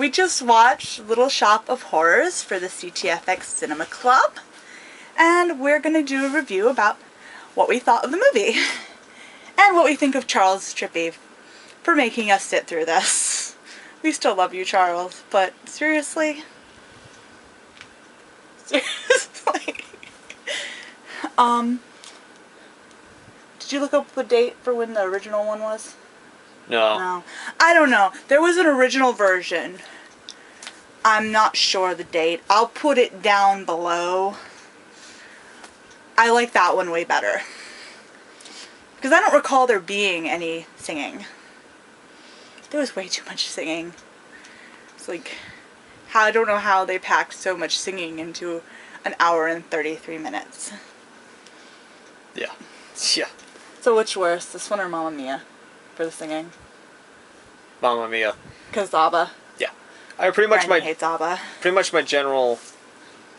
we just watched Little Shop of Horrors for the CTFxCinema Club, and we're going to do a review about what we thought of the movie, and what we think of Charles Trippy for making us sit through this. We still love you, Charles, but seriously? Seriously? Did you look up the date for when the original one was? No. I don't know. There was an original version. I'm not sure the date. I'll put it down below. I like that one way better. Because I don't recall there being any singing. There was way too much singing. It's like, I don't know how they packed so much singing into an hour and 33 minutes. Yeah. Yeah. So which worse, this one or Mamma Mia for the singing? Mamma Mia. Because ABBA. Yeah. I pretty much Brandon hates ABBA. Pretty much my general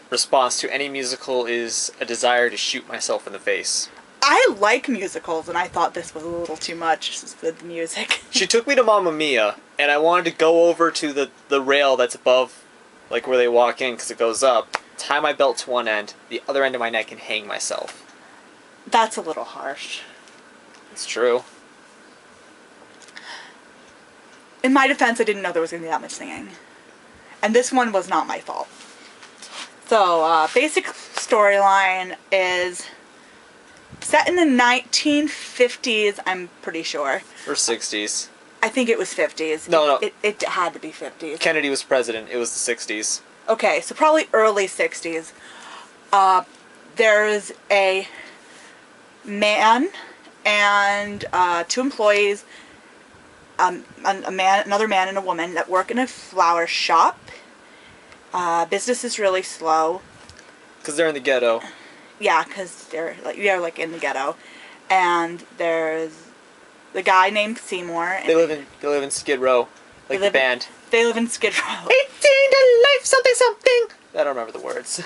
response to any musical is a desire to shoot myself in the face. I like musicals, and I thought this was a little too much with the music. She took me to Mamma Mia, and I wanted to go over to the rail that's above, like where they walk in, because it goes up, tie my belt to one end, the other end of my neck, and hang myself. That's a little harsh. It's true. In my defense, I didn't know there was going to be that much singing. And this one was not my fault. So, basic storyline is set in the 1950s, I'm pretty sure. Or 60s. I think it was 50s. No. It had to be 50s. Kennedy was president. It was the 60s. Okay, so probably early 60s. There's a man and two employees, another man and a woman that work in a flower shop. Business is really slow. Because they're in the ghetto. Yeah, because they're like in the ghetto. And there's the guy named Seymour. They live in Skid Row, like the band. They live in Skid Row. 18 to life, something, something. I don't remember the words.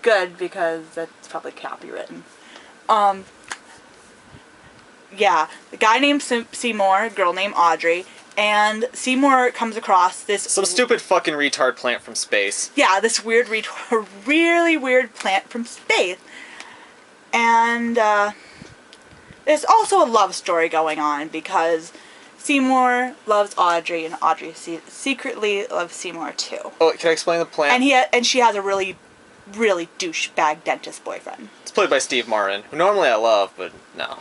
Good, because that's probably copywritten. Yeah, the guy named Seymour, a girl named Audrey, and Seymour comes across this... Some stupid fucking retard plant from space. Yeah, this really weird plant from space. And, there's also a love story going on, because Seymour loves Audrey, and Audrey secretly loves Seymour, too. Oh, can I explain the plant? And she has a really douchebag dentist boyfriend. It's played by Steve Martin, who normally I love, but no.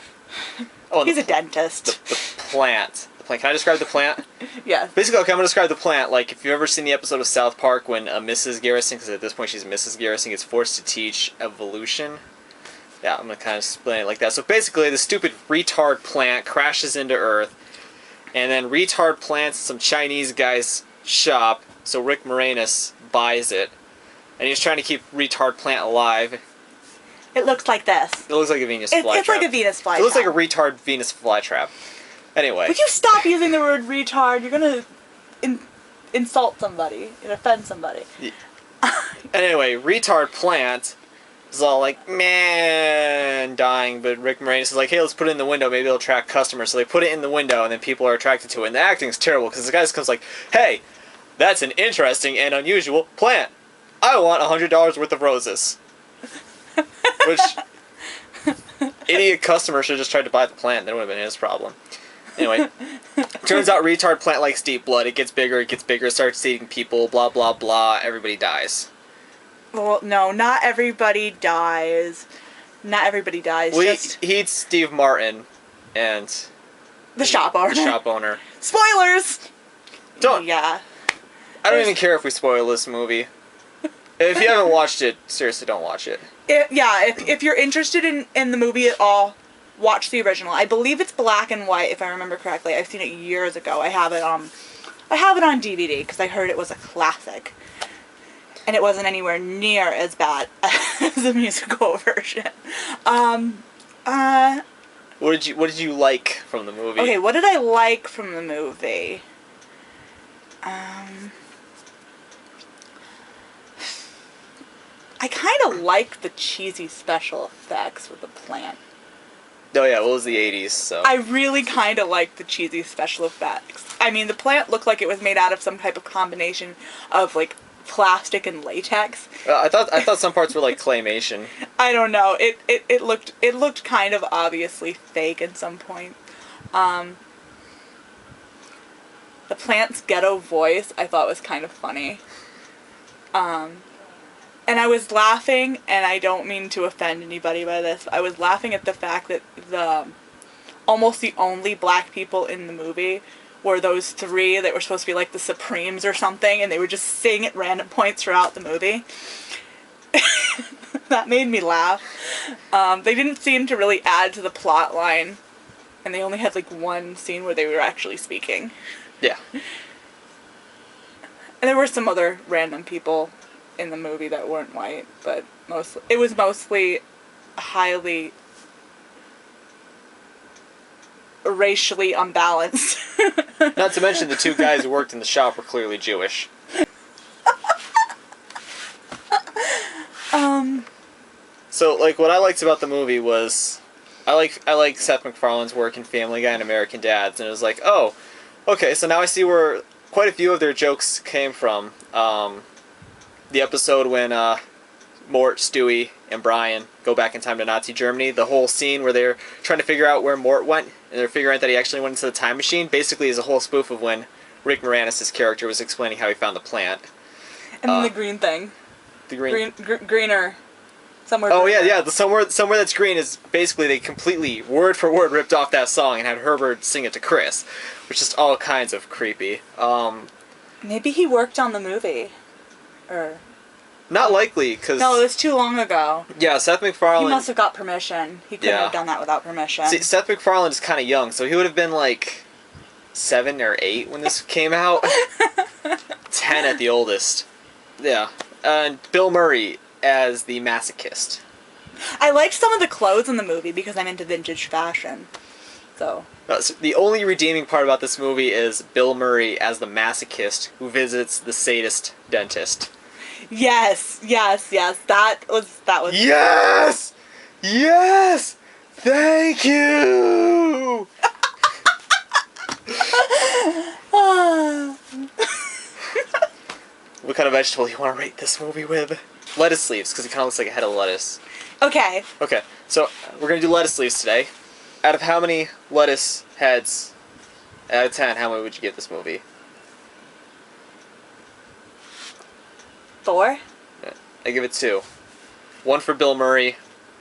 Oh, he's a dentist. The plant. The plant. Can I describe the plant? Yeah. Basically, okay, I'm going to describe the plant. Like, if you've ever seen the episode of South Park when Mrs. Garrison, because at this point she's Mrs. Garrison, gets forced to teach evolution. Yeah, I'm going to kind of explain it like that. So basically, the stupid retard plant crashes into Earth, and then retard plants some Chinese guy's shop, so Rick Moranis buys it, and he's trying to keep retard plant alive. It looks like this. It looks like a Venus flytrap. It's like a Venus flytrap. It looks like a retard Venus flytrap. Anyway. Would you stop using the word retard? You're going to insult somebody and offend somebody. Yeah. And anyway, retard plant is all like, man, dying, but Rick Moranis is like, hey, let's put it in the window, maybe it'll attract customers. So they put it in the window, and then people are attracted to it. And the acting's terrible, because the guy just comes like, hey, that's an interesting and unusual plant. I want $100 worth of roses. Which, idiot customer should have just tried to buy the plant. That would have been his problem. Anyway, turns out retard plant likes deep blood. It gets bigger, starts eating people, blah, blah, blah. Everybody dies. Well, no, not everybody dies. Not everybody dies. Well, he eats Steve Martin and... The shop owner. The shop owner. Spoilers! Don't... Yeah. I don't even care if we spoil this movie. If you haven't watched it, seriously, don't watch it. If you're interested in the movie at all, watch the original. I believe it's black and white, if I remember correctly. I've seen it years ago. I have it on DVD because I heard it was a classic, and it wasn't anywhere near as bad as the musical version. What did you like from the movie? Okay, what did I like from the movie? I kind of like the cheesy special effects with the plant. Oh yeah, well, it was the 80s, so. I really kind of liked the cheesy special effects. I mean, the plant looked like it was made out of some type of combination of, like, plastic and latex. I thought some parts were like claymation. I don't know. It looked kind of obviously fake at some point. The plant's ghetto voice I thought was kind of funny. And I was laughing, and I don't mean to offend anybody by this, but I was laughing at the fact that almost the only black people in the movie were those three that were supposed to be like the Supremes or something, and they would just sing at random points throughout the movie. That made me laugh. They didn't seem to really add to the plot line, and they only had like one scene where they were actually speaking. Yeah. And there were some other random people in the movie that weren't white, but it was mostly highly racially unbalanced. Not to mention the two guys who worked in the shop were clearly Jewish. So, like, what I liked about the movie was, I like Seth MacFarlane's work in Family Guy and American Dads, and it was like, oh, okay, so now I see where quite a few of their jokes came from. The episode when Mort, Stewie, and Brian go back in time to Nazi Germany, the whole scene where they're trying to figure out where Mort went, and they're figuring out that he actually went into the time machine, basically is a whole spoof of when Rick Moranis' character was explaining how he found the plant. And then the green thing. The green... Greener. Somewhere. Oh, greener. yeah, the somewhere that's green is basically they completely, word for word, ripped off that song and had Herbert sing it to Chris, which is all kinds of creepy. Maybe he worked on the movie. Or... Not likely, because... No, it was too long ago. Yeah, Seth MacFarlane... He must have got permission. He couldn't have done that without permission. See, Seth MacFarlane is kind of young, so he would have been like 7 or 8 when this came out. 10 at the oldest. Yeah. And Bill Murray as the masochist. I liked some of the clothes in the movie because I'm into vintage fashion. So the only redeeming part about this movie is Bill Murray as the masochist who visits the sadist dentist. Yes. That was. Yes! Yes! Thank you! What kind of vegetable do you want to rate this movie with? Lettuce leaves, because it kind of looks like a head of lettuce. Okay. Okay, so we're going to do lettuce leaves today. Out of how many lettuce heads, out of 10, how many would you give this movie? 4? I give it 2. 1 for Bill Murray,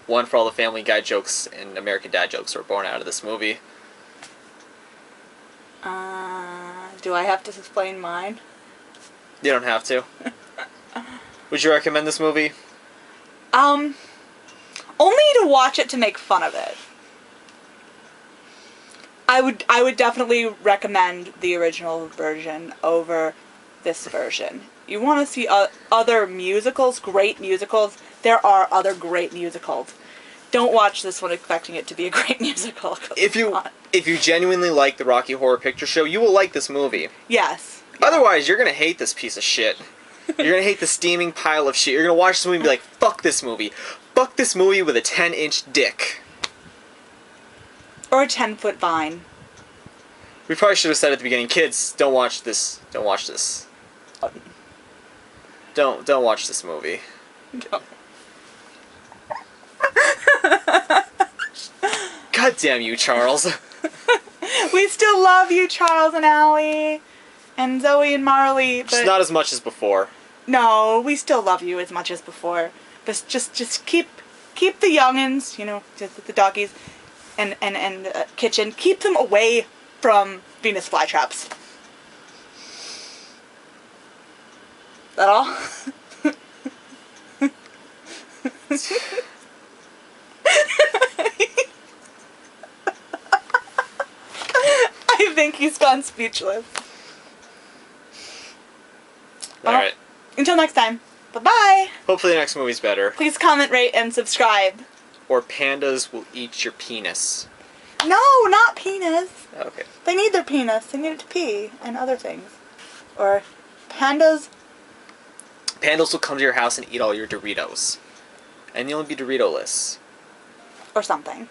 1 for all the Family Guy jokes and American Dad jokes that were born out of this movie. Do I have to explain mine? You don't have to. Would you recommend this movie? Only to watch it to make fun of it. I would definitely recommend the original version over this version. You want to see other musicals, great musicals, there are other great musicals. Don't watch this one expecting it to be a great musical. If you genuinely like the Rocky Horror Picture Show, you will like this movie. Yes. Otherwise, you're going to hate this piece of shit. You're going to hate the steaming pile of shit. You're going to watch this movie and be like, fuck this movie. Fuck this movie with a 10-inch dick. Or a 10-foot vine. We probably should have said at the beginning, kids, don't watch this. Don't watch this. Don't watch this movie. No. God damn you, Charles. We still love you, Charles and Allie. And Zoe and Marley, but... Just not as much as before. No, we still love you as much as before. But just keep the youngins, you know, just the doggies, and kitchen, keep them away from Venus flytraps. Is that all? I think he's gone speechless. Alright. Until next time. Bye-bye. Hopefully the next movie's better. Please comment, rate, and subscribe. Or pandas will eat your penis. No, not penis. Okay. They need their penis. They need it to pee and other things. Or pandas. Pandas will come to your house and eat all your Doritos. And you'll be Dorito-less. Or something.